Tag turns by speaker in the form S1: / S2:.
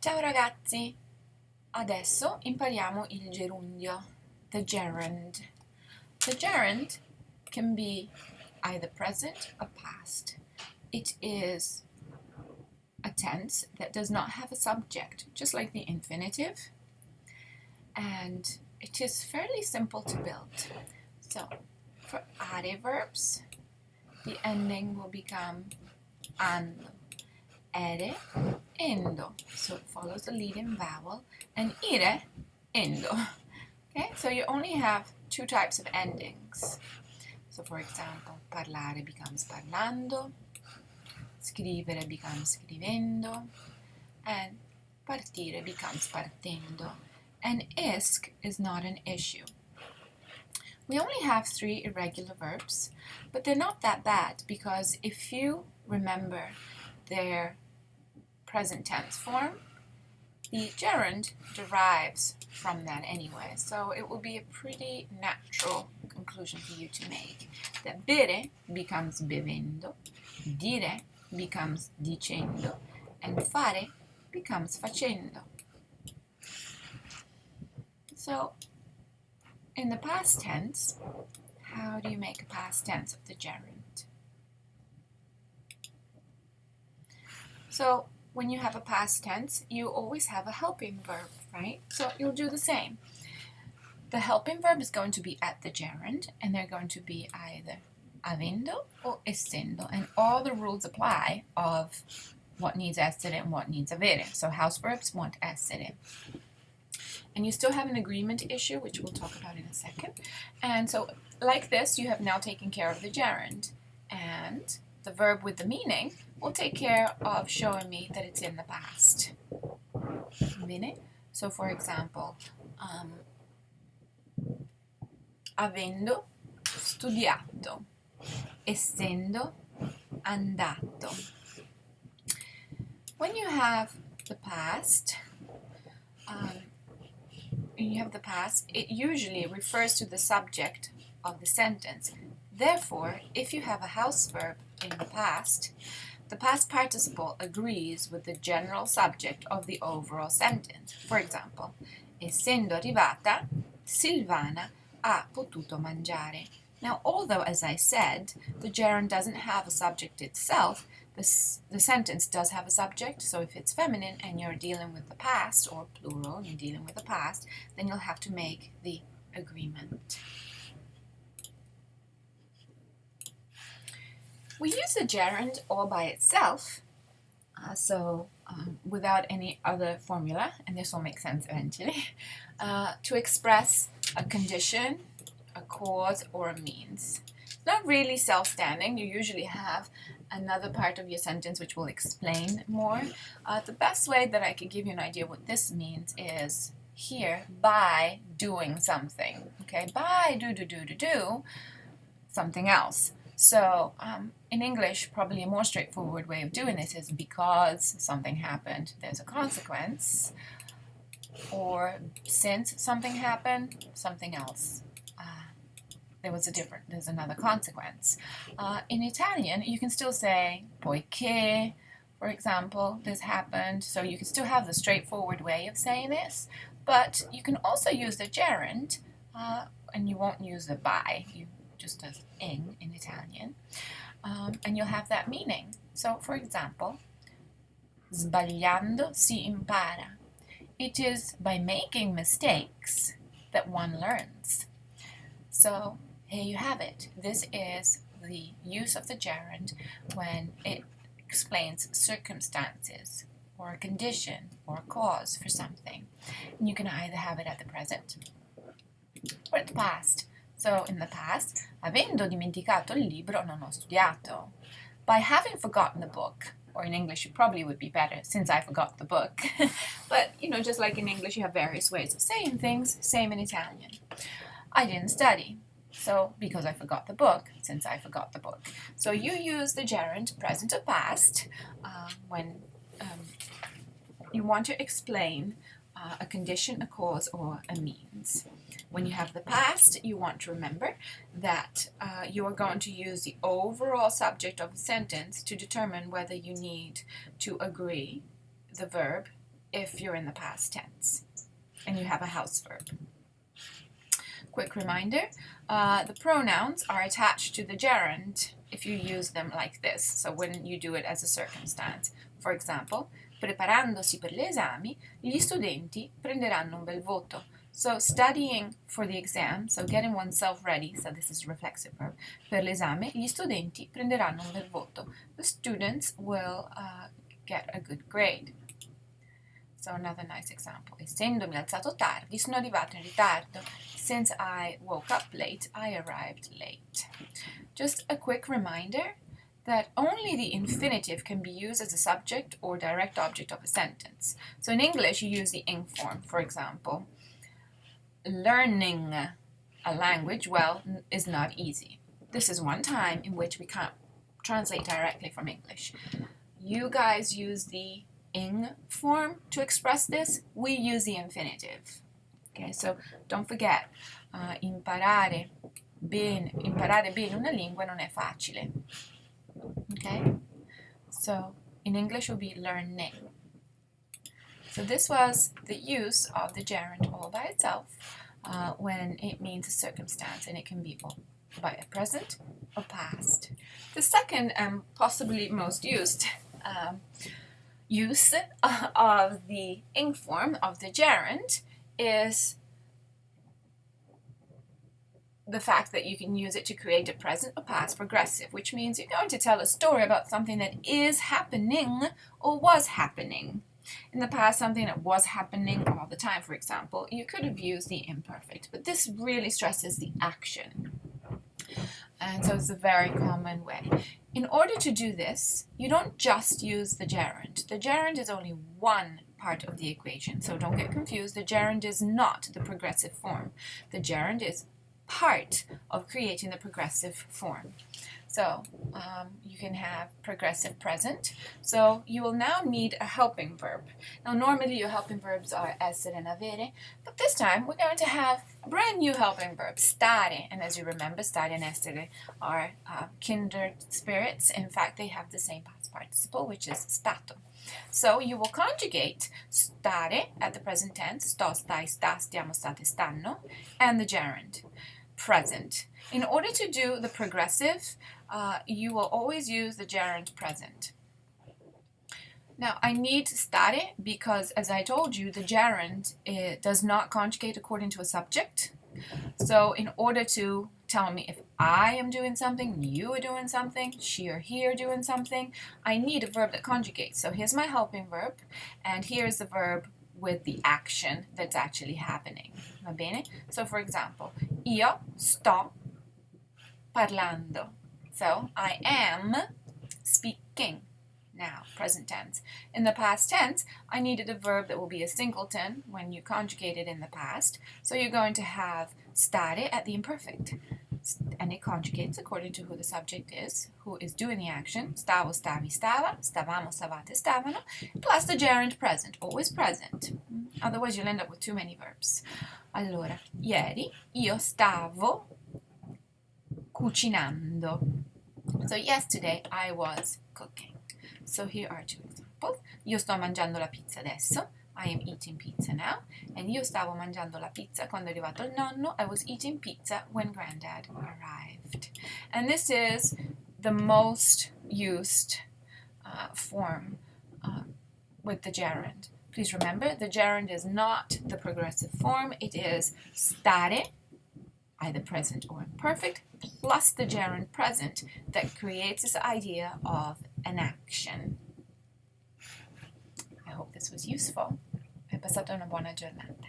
S1: Ciao ragazzi! Adesso impariamo il gerundio, the gerund. The gerund can be either present or past. It is a tense that does not have a subject, just like the infinitive, and it is fairly simple to build. So, for are verbs, the ending will become ando, ere, endo. So it follows the leading vowel, and ire, endo. Okay, so you only have two types of endings. So for example, parlare becomes parlando, scrivere becomes scrivendo, and partire becomes partendo. And isk is not an issue. We only have 3 irregular verbs, but they're not that bad because if you remember their present tense form, the gerund derives from that anyway, so it will be a pretty natural conclusion for you to make. That bere becomes bevendo, dire becomes dicendo, and fare becomes facendo. So, in the past tense, how do you make a past tense of the gerund? So, when you have a past tense, you always have a helping verb, right? So you'll do the same. The helping verb is going to be at the gerund, and they're going to be either avendo or essendo, and all the rules apply of what needs essere and what needs avere. So house verbs want essere. And you still have an agreement issue, which we'll talk about in a second. And so, like this, you have now taken care of the gerund, and the verb with the meaning will take care of showing me that it's in the past. Bene? So, for example, avendo studiato, essendo andato. When you have the past, it usually refers to the subject of the sentence. Therefore, if you have a house verb in the past participle agrees with the general subject of the overall sentence. For example, essendo arrivata, Silvana ha potuto mangiare. Now, although, as I said, the gerund doesn't have a subject itself, the sentence does have a subject, so if it's feminine and you're dealing with the past, or plural, you're dealing with the past, then you'll have to make the agreement. We use the gerund all by itself, without any other formula, and this will make sense eventually, to express a condition, a cause, or a means. It's not really self-standing. You usually have another part of your sentence which will explain more. The best way that I could give you an idea what this means is here, by doing something. Okay, by do something else. So in English, probably a more straightforward way of doing this is because something happened, there's a consequence, or since something happened, something else. There's another consequence. In Italian, you can still say poiché, for example, this happened, so you can still have the straightforward way of saying this, but you can also use the gerund, and you won't use the by, you just as in Italian, and you'll have that meaning. So, for example, sbagliando si impara. It is by making mistakes that one learns. So, here you have it. This is the use of the gerund when it explains circumstances, or a condition, or a cause for something. And you can either have it at the present or at the past. So, in the past, avendo dimenticato il libro non ho studiato. By having forgotten the book, or in English it probably would be better, since I forgot the book. But, just like in English you have various ways of saying things, same in Italian. I didn't study. So, because I forgot the book, since I forgot the book. So you use the gerund, present or past, when you want to explain a condition, a cause, or a means. When you have the past, you want to remember that you are going to use the overall subject of the sentence to determine whether you need to agree the verb if you're in the past tense and you have a house verb. Quick reminder, the pronouns are attached to the gerund if you use them like this, so when you do it as a circumstance. For example, preparandosi per gli esami, gli studenti prenderanno un bel voto. So studying for the exam, so getting oneself ready, so this is reflexive verb, per l'esame, gli studenti prenderanno un bel voto. The students will get a good grade. So another nice example. Essendomi alzato tardi, sono arrivato in ritardo. Since I woke up late, I arrived late. Just a quick reminder that only the infinitive can be used as a subject or direct object of a sentence. So in English, you use the ing form, for example. Learning a language well is not easy. This is one time in which we can't translate directly from English. You guys use the ing form to express this. We use the infinitive. Okay, so don't forget, imparare bene una lingua non è facile. Okay, so in English will be learning. So this was the use of the gerund all by itself when it means a circumstance, and it can be by a present or past. The second and possibly most used use of the ing form of the gerund is the fact that you can use it to create a present or past progressive, which means you're going to tell a story about something that is happening or was happening. In the past, something that was happening all the time, for example, you could have used the imperfect, but this really stresses the action. And so it's a very common way. In order to do this, you don't just use the gerund. The gerund is only one part of the equation, so don't get confused. The gerund is not the progressive form. The gerund is part of creating the progressive form. So you can have progressive present. So you will now need a helping verb. Now normally your helping verbs are essere and avere, but this time we're going to have a brand new helping verb, stare. And as you remember, stare and essere are kindred spirits. In fact, they have the same past participle, which is stato. So you will conjugate stare at the present tense, sto, stai, sta, stiamo, state, stanno, and the gerund, present. In order to do the progressive, you will always use the gerund present. Now, I need stare because, as I told you, the gerund does not conjugate according to a subject. So in order to tell me if I am doing something, you are doing something, she or he are doing something, I need a verb that conjugates. So here's my helping verb, and here's the verb with the action that's actually happening. Va bene? So for example, io sto parlando. So I am speaking. Now, present tense. In the past tense, I needed a verb that will be a singleton when you conjugate it in the past. So you're going to have stare at the imperfect. And it conjugates according to who the subject is, who is doing the action. Stavo, stavi, stava, stavamo, stavate, stavano, plus the gerund present, always present. Otherwise, you'll end up with too many verbs. Allora, ieri io stavo cucinando. So yesterday I was cooking. So here are two examples. Io sto mangiando la pizza adesso. I am eating pizza now. And io stavo mangiando la pizza quando è arrivato il nonno. I was eating pizza when granddad arrived. And this is the most used form with the gerund. Please remember, the gerund is not the progressive form. It is stare, either present or imperfect, plus the gerund present that creates this idea of an action. I hope this was useful. Hai passato una buona giornata.